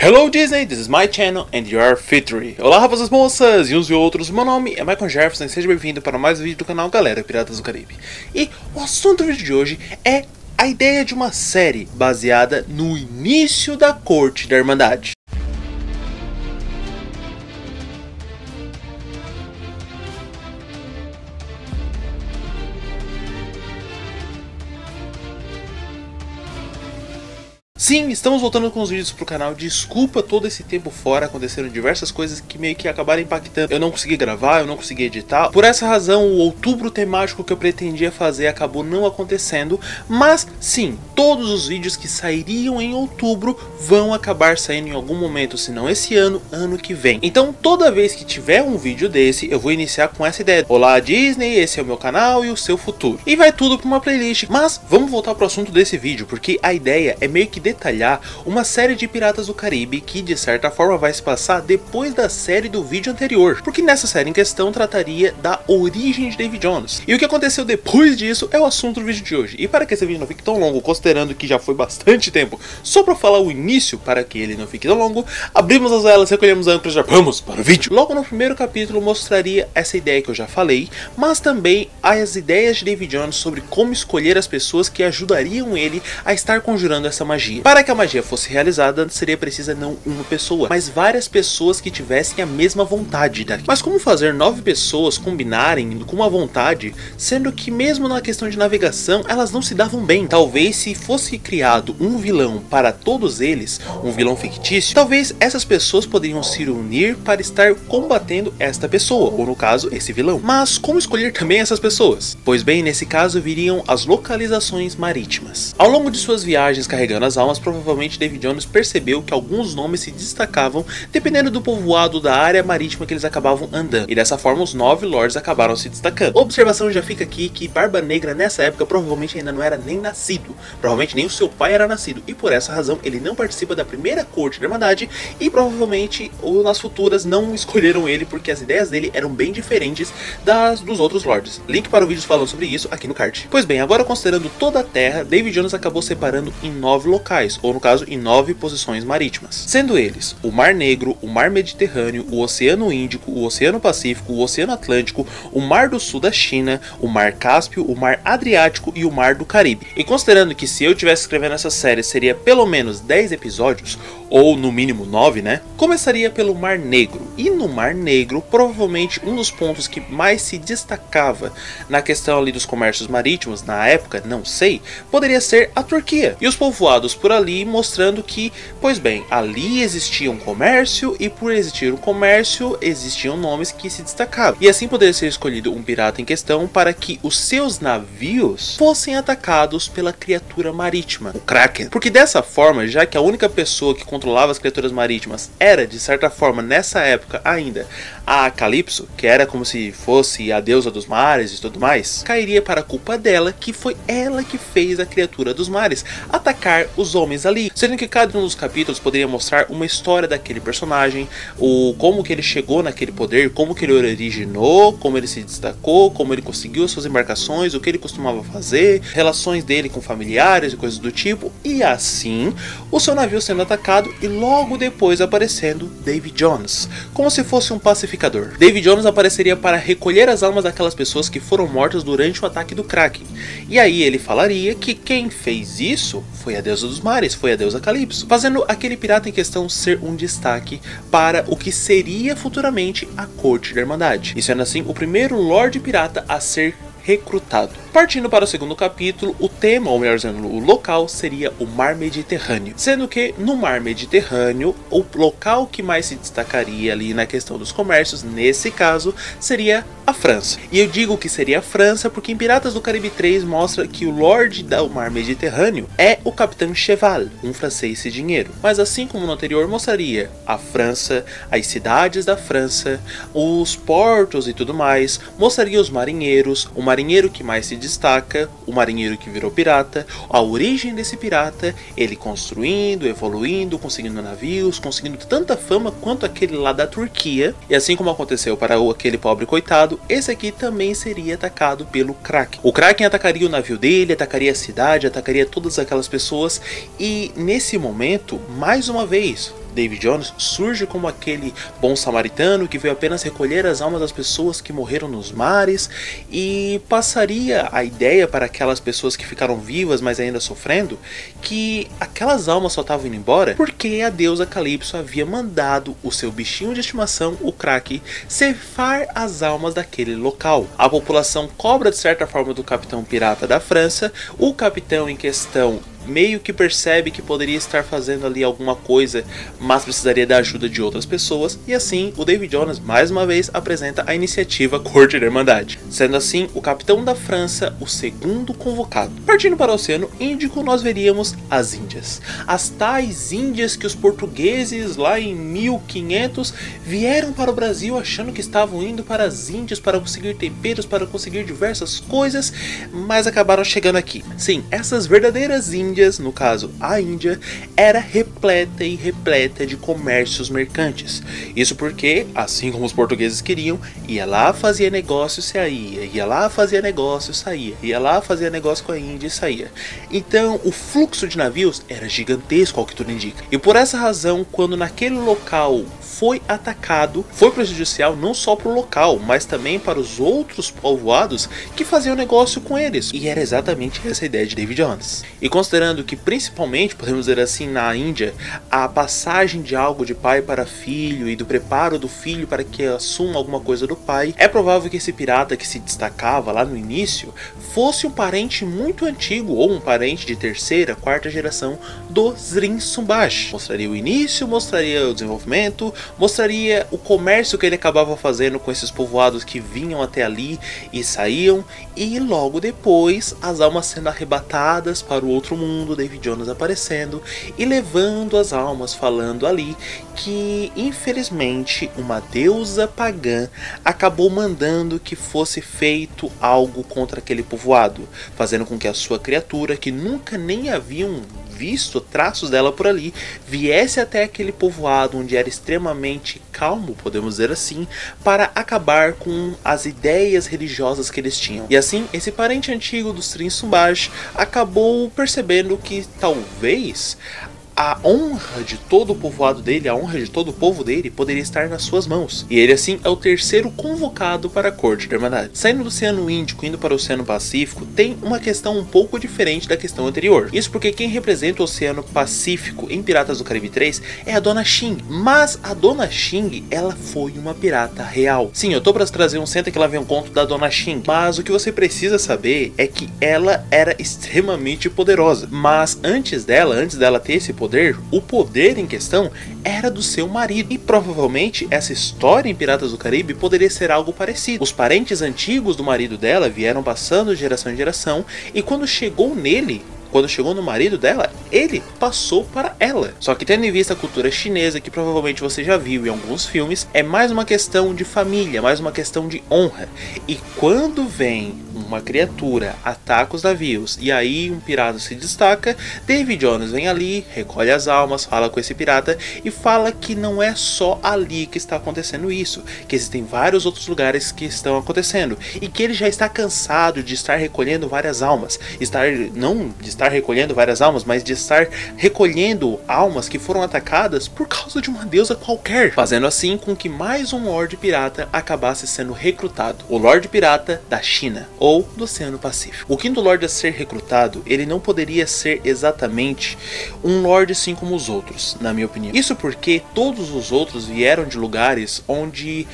Hello Disney, this is my channel and your Fitry. Olá rapazes, moças e uns e outros, meu nome é Michael Jefferson e seja bem-vindo para mais um vídeo do canal Galera Piratas do Caribe. E o assunto do vídeo de hoje é a ideia de uma série baseada no início da corte da Irmandade. Sim, estamos voltando com os vídeos pro canal. Desculpa todo esse tempo fora, aconteceram diversas coisas que meio que acabaram impactando. Eu não consegui gravar, eu não consegui editar. Por essa razão, o outubro temático que eu pretendia fazer acabou não acontecendo. Mas sim, todos os vídeos que sairiam em outubro vão acabar saindo em algum momento, se não esse ano, ano que vem. Então toda vez que tiver um vídeo desse, eu vou iniciar com essa ideia: olá Disney, esse é o meu canal e o seu futuro. E vai tudo para uma playlist. Mas vamos voltar pro assunto desse vídeo, porque a ideia é meio que detalhar uma série de Piratas do Caribe que de certa forma vai se passar depois da série do vídeo anterior, porque nessa série em questão trataria da origem de Davy Jones, e o que aconteceu depois disso é o assunto do vídeo de hoje. E para que esse vídeo não fique tão longo, considerando que já foi bastante tempo só para falar o início, para que ele não fique tão longo, abrimos as velas, recolhemos âncoras e já vamos para o vídeo. Logo no primeiro capítulo mostraria essa ideia que eu já falei, mas também as ideias de Davy Jones sobre como escolher as pessoas que ajudariam ele a estar conjurando essa magia. Para que a magia fosse realizada, seria precisa não uma pessoa, mas várias pessoas que tivessem a mesma vontade daqui. Mas como fazer 9 pessoas combinarem com uma vontade, sendo que mesmo na questão de navegação, elas não se davam bem? Talvez se fosse criado um vilão para todos eles, um vilão fictício, talvez essas pessoas poderiam se unir para estar combatendo esta pessoa, ou no caso, esse vilão. Mas como escolher também essas pessoas? Pois bem, nesse caso viriam as localizações marítimas. Ao longo de suas viagens carregando as almas, provavelmente Davy Jones percebeu que alguns nomes se destacavam dependendo do povoado da área marítima que eles acabavam andando, e dessa forma os 9 lords acabaram se destacando. Observação já fica aqui que Barba Negra nessa época provavelmente ainda não era nem nascido, provavelmente nem o seu pai era nascido, e por essa razão ele não participa da primeira corte da Irmandade, e provavelmente nas futuras não escolheram ele porque as ideias dele eram bem diferentes das dos outros lords. Link para o vídeo falando sobre isso aqui no card. Pois bem, agora considerando toda a Terra, Davy Jones acabou separando em 9 locais, ou no caso em 9 posições marítimas, sendo eles o Mar Negro, o Mar Mediterrâneo, o Oceano Índico, o Oceano Pacífico, o Oceano Atlântico, o Mar do Sul da China, o Mar Cáspio, o Mar Adriático e o Mar do Caribe. E considerando que se eu tivesse escrevendo essa série seria pelo menos 10 episódios, ou no mínimo 9, né? Começaria pelo Mar Negro, e no Mar Negro provavelmente um dos pontos que mais se destacava na questão ali dos comércios marítimos na época, não sei, poderia ser a Turquia, e os povoados por ali mostrando que, pois bem, ali existia um comércio, e por existir um comércio existiam nomes que se destacavam, e assim poderia ser escolhido um pirata em questão para que os seus navios fossem atacados pela criatura marítima, o Kraken, porque dessa forma, já que a única pessoa que controlava as criaturas marítimas era, de certa forma, nessa época ainda, a Calypso, que era como se fosse a deusa dos mares e tudo mais, cairia para a culpa dela, que foi ela que fez a criatura dos mares atacar os homens ali, sendo que cada um dos capítulos poderia mostrar uma história daquele personagem, como que ele chegou naquele poder, como que ele originou, como ele se destacou, como ele conseguiu as suas embarcações, o que ele costumava fazer, relações dele com familiares e coisas do tipo, e assim o seu navio sendo atacado e logo depois aparecendo Davy Jones, como se fosse um pacificador. Davy Jones apareceria para recolher as almas daquelas pessoas que foram mortas durante o ataque do Kraken, e aí ele falaria que quem fez isso foi a deusa dos mares, foi a deusa Calypso, fazendo aquele pirata em questão ser um destaque para o que seria futuramente a corte da Irmandade, e sendo assim o primeiro Lorde Pirata a ser recrutado. Partindo para o segundo capítulo, o tema, ou melhor dizendo, o local seria o Mar Mediterrâneo, sendo que no Mar Mediterrâneo o local que mais se destacaria ali na questão dos comércios, nesse caso, seria a França. E eu digo que seria a França porque em Piratas do Caribe 3 mostra que o Lorde do Mar Mediterrâneo é o Capitão Cheval, um francês sem dinheiro. Mas assim como no anterior mostraria a França, as cidades da França, os portos e tudo mais, mostraria os marinheiros, o marinheiro que mais se destaca, o marinheiro que virou pirata, a origem desse pirata, ele construindo, evoluindo, conseguindo navios, conseguindo tanta fama quanto aquele lá da Turquia. E assim como aconteceu para aquele pobre coitado, esse aqui também seria atacado pelo Kraken. O Kraken atacaria o navio dele, atacaria a cidade, atacaria todas aquelas pessoas, e nesse momento, mais uma vez, Davy Jones surge como aquele bom samaritano que veio apenas recolher as almas das pessoas que morreram nos mares, e passaria a ideia para aquelas pessoas que ficaram vivas mas ainda sofrendo, que aquelas almas só estavam indo embora porque a deusa Calypso havia mandado o seu bichinho de estimação, o Kraken, ceifar as almas daquele local. A população cobra de certa forma do capitão pirata da França. O capitão em questão meio que percebe que poderia estar fazendo ali alguma coisa, mas precisaria da ajuda de outras pessoas, e assim o Davy Jones mais uma vez apresenta a iniciativa Corte da Irmandade, sendo assim o capitão da França o segundo convocado. Partindo para o Oceano Índico, nós veríamos as Índias, as tais Índias que os portugueses lá em 1500 vieram para o Brasil achando que estavam indo para as Índias para conseguir temperos, para conseguir diversas coisas, mas acabaram chegando aqui. Sim, essas verdadeiras Índias, no caso a Índia, era repleta e repleta de comércios mercantes. Isso porque, assim como os portugueses queriam, ia lá, fazia negócio e saía, ia lá, fazia negócio e saía, ia lá, fazia negócio com a Índia e saía. Então o fluxo de navios era gigantesco, ao que tudo indica. E por essa razão, quando naquele local foi atacado, foi prejudicial não só para o local, mas também para os outros povoados que faziam negócio com eles. E era exatamente essa a ideia de Davy Jones. E considerando que principalmente, podemos dizer assim, na Índia, a passagem de algo de pai para filho e do preparo do filho para que assuma alguma coisa do pai, é provável que esse pirata que se destacava lá no início fosse um parente muito antigo, ou um parente de terceira, quarta geração do Zrin Sumbash. Mostraria o início, mostraria o desenvolvimento, mostraria o comércio que ele acabava fazendo com esses povoados que vinham até ali e saíam, e logo depois as almas sendo arrebatadas para o outro mundo, Davy Jones aparecendo e levando as almas, falando ali que infelizmente uma deusa pagã acabou mandando que fosse feito algo contra aquele povoado, fazendo com que a sua criatura, que nunca nem haviam visto traços dela por ali, viesse até aquele povoado onde era extremamente calmo, podemos dizer assim, para acabar com as ideias religiosas que eles tinham. E assim, esse parente antigo do Zrin Sumbash acabou percebendo que talvez a honra de todo o povoado dele, a honra de todo o povo dele poderia estar nas suas mãos. E ele assim é o terceiro convocado para a Corte da Irmandade. Saindo do Oceano Índico, indo para o Oceano Pacífico, tem uma questão um pouco diferente da questão anterior. Isso porque quem representa o Oceano Pacífico em Piratas do Caribe 3 é a Dona Xing. Mas a Dona Xing, ela foi uma pirata real. Sim, eu tô para trazer um Senta que lá vem um conto da Dona Xing, mas o que você precisa saber é que ela era extremamente poderosa. Mas antes dela ter esse poder, o poder em questão era do seu marido. E provavelmente essa história em Piratas do Caribe poderia ser algo parecido. Os parentes antigos do marido dela vieram passando de geração em geração, e quando chegou no marido dela, ele passou para ela. Só que tendo em vista a cultura chinesa, que provavelmente você já viu em alguns filmes, é mais uma questão de família, mais uma questão de honra. E quando vem uma criatura, ataca os navios, e aí um pirata se destaca, Davy Jones vem ali, recolhe as almas, fala com esse pirata e fala que não é só ali que está acontecendo isso, que existem vários outros lugares que estão acontecendo, e que ele já está cansado de estar recolhendo várias almas, não de estar recolhendo várias almas, mas de estar recolhendo almas que foram atacadas por causa de uma deusa qualquer, fazendo assim com que mais um Lorde Pirata acabasse sendo recrutado, o Lorde Pirata da China, ou do Oceano Pacífico. O quinto Lorde a ser recrutado, ele não poderia ser exatamente um Lorde assim como os outros, na minha opinião. Isso porque todos os outros vieram de lugares onde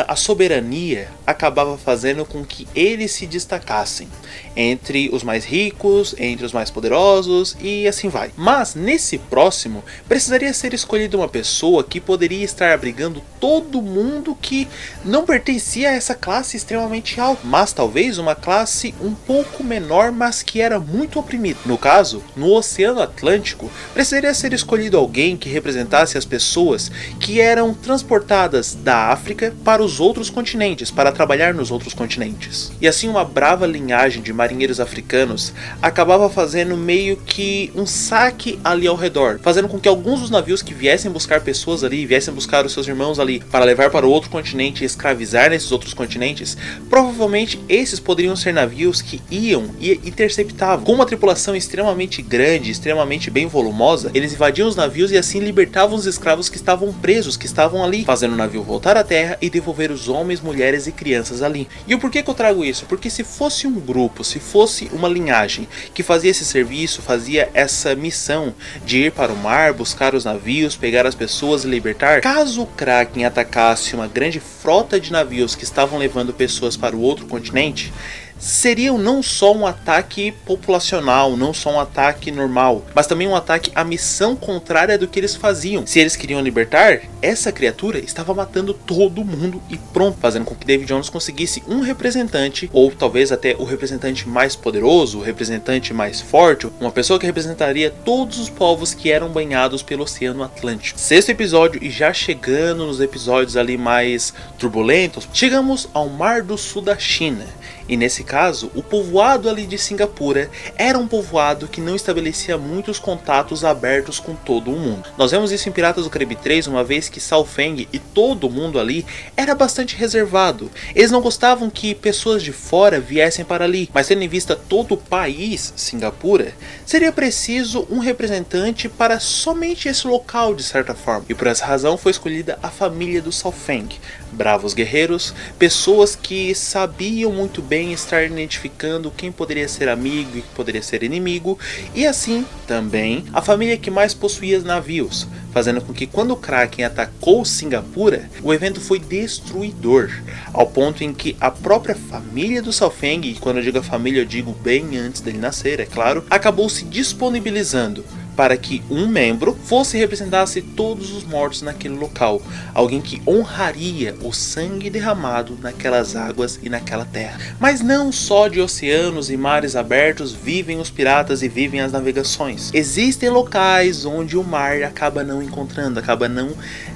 a soberania acabava fazendo com que eles se destacassem entre os mais ricos, entre os mais poderosos e assim vai. Mas nesse próximo, precisaria ser escolhida uma pessoa que poderia estar abrigando todo mundo que não pertencia a essa classe extremamente alta, mas talvez uma classe um pouco menor, mas que era muito oprimida. No caso, no Oceano Atlântico, precisaria ser escolhido alguém que representasse as pessoas que eram transportadas da África para os outros continentes, para trabalhar nos outros continentes. E assim uma brava linhagem de marinheiros africanos acabava fazendo fazendo meio que um saque ali ao redor, fazendo com que alguns dos navios que viessem buscar pessoas ali, viessem buscar os seus irmãos ali para levar para o outro continente e escravizar nesses outros continentes, provavelmente esses poderiam ser navios que iam e interceptavam. Com uma tripulação extremamente grande, extremamente bem volumosa, eles invadiam os navios e assim libertavam os escravos que estavam presos, que estavam ali, fazendo o navio voltar à terra e devolver os homens, mulheres e crianças ali. E o porquê que eu trago isso? Porque se fosse um grupo, se fosse uma linhagem que fazia esse serviço, fazia essa missão de ir para o mar, buscar os navios, pegar as pessoas e libertar, caso o Kraken atacasse uma grande frota de navios que estavam levando pessoas para o outro continente, seria não só um ataque populacional, não só um ataque normal, mas também um ataque à missão contrária do que eles faziam. Se eles queriam libertar, essa criatura estava matando todo mundo e pronto, fazendo com que Davy Jones conseguisse um representante, ou talvez até o representante mais poderoso, o representante mais forte, uma pessoa que representaria todos os povos que eram banhados pelo Oceano Atlântico. Sexto episódio, e já chegando nos episódios ali mais turbulentos, chegamos ao Mar do Sul da China. E nesse caso, o povoado ali de Singapura era um povoado que não estabelecia muitos contatos abertos com todo o mundo. Nós vemos isso em Piratas do Caribe 3, uma vez que Sao Feng e todo mundo ali era bastante reservado. Eles não gostavam que pessoas de fora viessem para ali, mas tendo em vista todo o país, Singapura, seria preciso um representante para somente esse local de certa forma. E por essa razão foi escolhida a família do Sao Feng. Bravos guerreiros, pessoas que sabiam muito bem estar identificando quem poderia ser amigo e quem poderia ser inimigo, e assim também a família que mais possuía navios, fazendo com que quando o Kraken atacou Singapura, o evento foi destruidor, ao ponto em que a própria família do Sao Feng, e quando eu digo a família eu digo bem antes dele nascer, é claro, acabou se disponibilizando para que um membro fosse e representasse todos os mortos naquele local, alguém que honraria o sangue derramado naquelas águas e naquela terra. Mas não só de oceanos e mares abertos vivem os piratas e vivem as navegações. Existem locais onde o mar acaba não encontrando, acaba não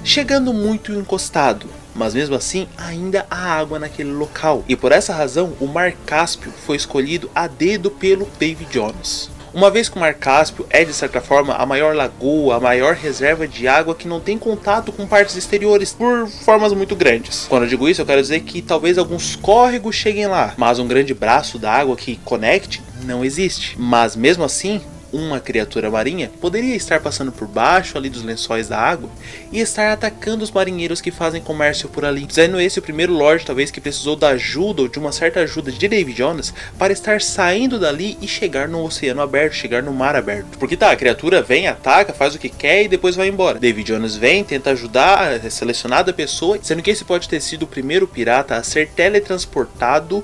chegando muito encostado. Mas mesmo assim, ainda há água naquele local. E por essa razão, o Mar Cáspio foi escolhido a dedo pelo Davy Jones. Uma vez que o Mar Cáspio é de certa forma a maior lagoa, a maior reserva de água que não tem contato com partes exteriores por formas muito grandes. Quando eu digo isso, eu quero dizer que talvez alguns córregos cheguem lá, mas um grande braço da água que conecte não existe. Mas mesmo assim, uma criatura marinha poderia estar passando por baixo ali dos lençóis da água e estar atacando os marinheiros que fazem comércio por ali, sendo esse o primeiro Lorde talvez que precisou da ajuda ou de uma certa ajuda de Davy Jones para estar saindo dali e chegar no oceano aberto, chegar no mar aberto. Porque tá, a criatura vem, ataca, faz o que quer e depois vai embora. Davy Jones vem, tenta ajudar a selecionada pessoa, sendo que esse pode ter sido o primeiro pirata a ser teletransportado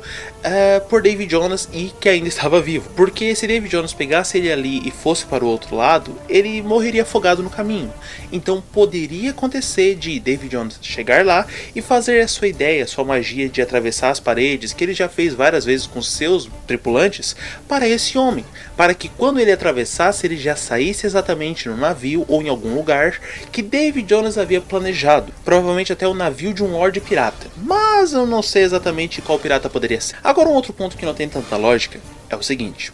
por Davy Jones e que ainda estava vivo. Porque se Davy Jones pegasse ele ali e fosse para o outro lado, ele morreria afogado no caminho. Então poderia acontecer de Davy Jones chegar lá e fazer a sua ideia, a sua magia de atravessar as paredes, que ele já fez várias vezes com seus tripulantes, para esse homem, para que quando ele atravessasse ele já saísse exatamente no navio ou em algum lugar que Davy Jones havia planejado, provavelmente até o navio de um Lorde pirata, mas eu não sei exatamente qual pirata poderia ser. Agora um outro ponto que não tem tanta lógica é o seguinte: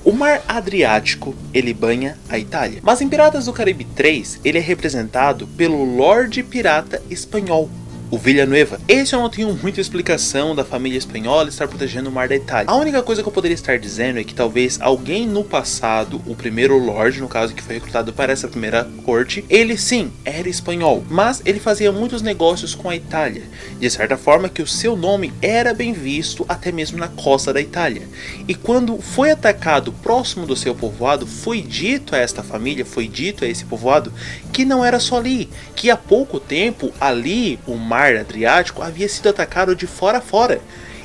o Mar Adriático, ele banha a Itália, mas em Piratas do Caribe 3, ele é representado pelo Lorde Pirata Espanhol, o Villanueva. Esse eu não tenho muita explicação da família espanhola estar protegendo o mar da Itália. A única coisa que eu poderia estar dizendo é que talvez alguém no passado, o primeiro Lorde, no caso que foi recrutado para essa primeira corte, ele sim, era espanhol, mas ele fazia muitos negócios com a Itália, de certa forma que o seu nome era bem visto até mesmo na costa da Itália. E quando foi atacado próximo do seu povoado, foi dito a esta família, foi dito a esse povoado, que não era só ali, que há pouco tempo ali o mar Adriático havia sido atacado de fora a fora.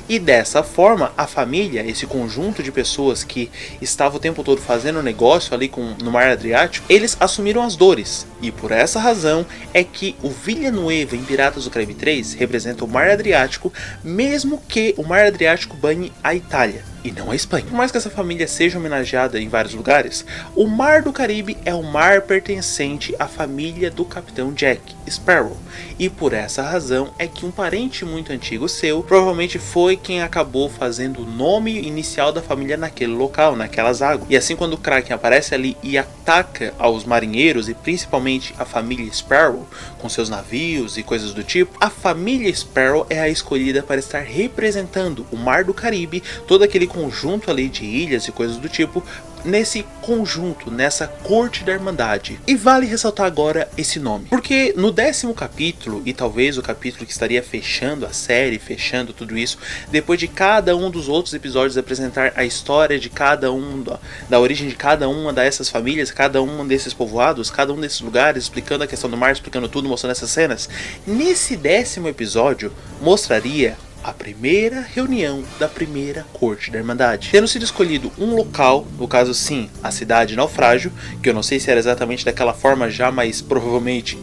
E dessa forma, a família, esse conjunto de pessoas que estava o tempo todo fazendo negócio ali no Mar Adriático, eles assumiram as dores. E por essa razão é que o Villanueva em Piratas do Caribe 3 representa o Mar Adriático, mesmo que o Mar Adriático banhe a Itália. e não a Espanha. Por mais que essa família seja homenageada em vários lugares, o Mar do Caribe é o mar pertencente à família do Capitão Jack Sparrow, e por essa razão é que um parente muito antigo seu provavelmente foi quem acabou fazendo o nome inicial da família naquele local, naquelas águas. E assim, quando o Kraken aparece ali e ataca aos marinheiros e principalmente a família Sparrow com seus navios e coisas do tipo, a família Sparrow é a escolhida para estar representando o Mar do Caribe, todo aquele conjunto ali de ilhas e coisas do tipo, nesse conjunto, nessa corte da Irmandade. E vale ressaltar agora esse nome, porque no 10º capítulo, e talvez o capítulo que estaria fechando a série, fechando tudo isso, depois de cada um dos outros episódios apresentar a história de cada um, da origem de cada uma dessas famílias, cada um desses povoados, cada um desses lugares, explicando a questão do mar, explicando tudo, mostrando essas cenas, nesse 10º episódio mostraria a primeira reunião da primeira corte da Irmandade, tendo sido escolhido um local, no caso sim, a cidade Naufrágio, que eu não sei se era exatamente daquela forma já, mas provavelmente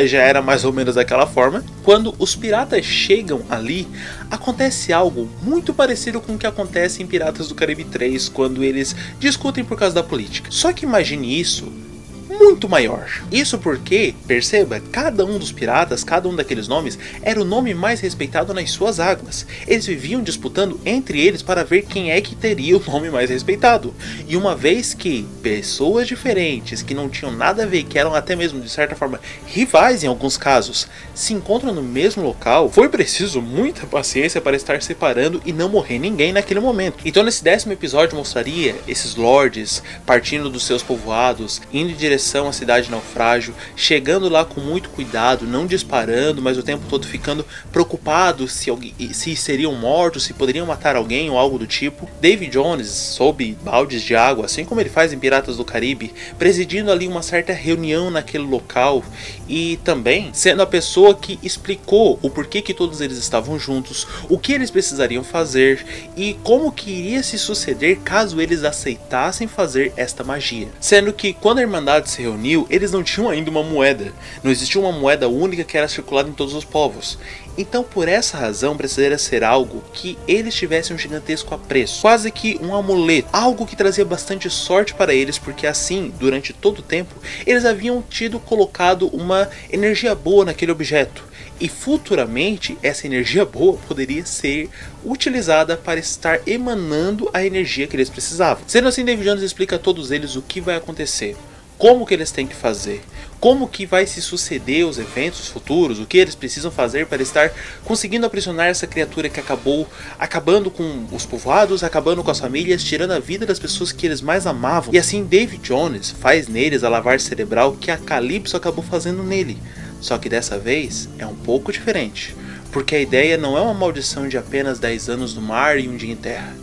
já era mais ou menos daquela forma. Quando os piratas chegam ali, acontece algo muito parecido com o que acontece em Piratas do Caribe 3, quando eles discutem por causa da política. Só que imagine isso muito maior. Isso porque, perceba, cada um dos piratas, cada um daqueles nomes, era o nome mais respeitado nas suas águas. Eles viviam disputando entre eles para ver quem é que teria o nome mais respeitado. E uma vez que pessoas diferentes, que não tinham nada a ver, que eram até mesmo de certa forma rivais em alguns casos, se encontram no mesmo local, foi preciso muita paciência para estar separando e não morrer ninguém naquele momento. Então nesse 10º episódio mostraria esses lords partindo dos seus povoados, indo em direção à cidade Naufrágio, chegando lá com muito cuidado, não disparando, mas o tempo todo ficando preocupados se seriam mortos, se poderiam matar alguém ou algo do tipo. Davy Jones, sob baldes de água, assim como ele faz em Piratas do Caribe, presidindo ali uma certa reunião naquele local e também sendo a pessoa que explicou o porquê que todos eles estavam juntos, o que eles precisariam fazer e como que iria se suceder caso eles aceitassem fazer esta magia. Sendo que quando a Irmandade se reuniu, eles não tinham ainda uma moeda, não existia uma moeda única que era circulada em todos os povos. Então por essa razão precisaria ser algo que eles tivessem um gigantesco apreço, quase que um amuleto, algo que trazia bastante sorte para eles, porque assim, durante todo o tempo, eles haviam tido colocado uma energia boa naquele objeto. E futuramente essa energia boa poderia ser utilizada para estar emanando a energia que eles precisavam. Sendo assim, Davy Jones explica a todos eles o que vai acontecer, como que eles têm que fazer, como que vai se suceder os eventos futuros, o que eles precisam fazer para estar conseguindo aprisionar essa criatura que acabou acabando com os povoados, acabando com as famílias, tirando a vida das pessoas que eles mais amavam. E assim Davy Jones faz neles a lavagem cerebral que a Calypso acabou fazendo nele. Só que dessa vez é um pouco diferente, porque a ideia não é uma maldição de apenas 10 anos no mar e um dia em terra,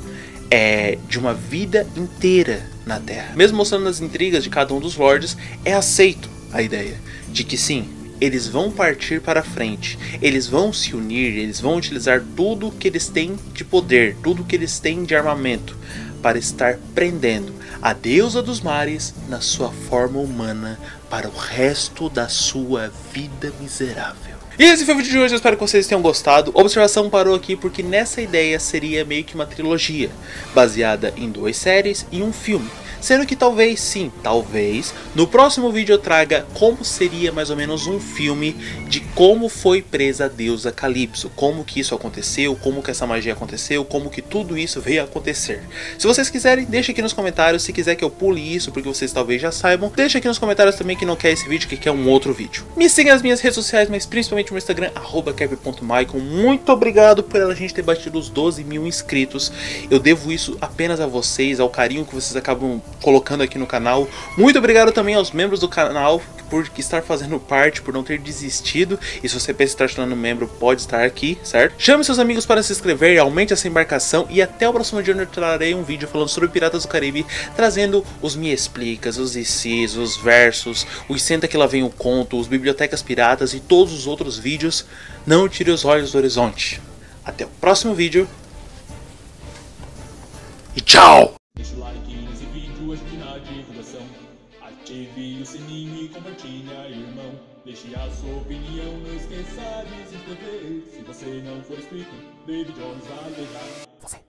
é de uma vida inteira na Terra. Mesmo mostrando as intrigas de cada um dos lords, é aceito a ideia de que sim, eles vão partir para frente, eles vão se unir, eles vão utilizar tudo que eles têm de poder, tudo que eles têm de armamento para estar prendendo a deusa dos mares na sua forma humana para o resto da sua vida miserável. E esse foi o vídeo de hoje, eu espero que vocês tenham gostado. A observação parou aqui porque nessa ideia seria meio que uma trilogia, baseada em 2 séries e um filme. Sendo que talvez, sim, talvez, no próximo vídeo eu traga como seria mais ou menos um filme de como foi presa a deusa Calypso, como que isso aconteceu, como que essa magia aconteceu, como que tudo isso veio a acontecer. Se vocês quiserem, deixa aqui nos comentários. Se quiser que eu pule isso, porque vocês talvez já saibam, deixa aqui nos comentários também que não quer esse vídeo, que quer um outro vídeo. Me siga nas minhas redes sociais, mas principalmente no Instagram, @kevin.michael. Muito obrigado por a gente ter batido os 12 mil inscritos. Eu devo isso apenas a vocês, ao carinho que vocês acabam colocando aqui no canal. Muito obrigado também aos membros do canal por estar fazendo parte, por não ter desistido. E se você pensa em estar se tornando membro, pode estar aqui, certo? Chame seus amigos para se inscrever, aumente essa embarcação. E até o próximo dia, onde eu trarei um vídeo falando sobre Piratas do Caribe, trazendo os Me Explicas, os ICs, os versos, os Senta Que Lá Vem o Conto, os Bibliotecas Piratas e todos os outros vídeos. Não tire os olhos do horizonte. Até o próximo vídeo. E tchau! Deixa o like nesse vídeo, ajude na divulgação. Ative o sininho e compartilha, irmão. Deixe a sua opinião, não esqueça de se inscrever. Se você não for inscrito, Davy Jones vai deixar.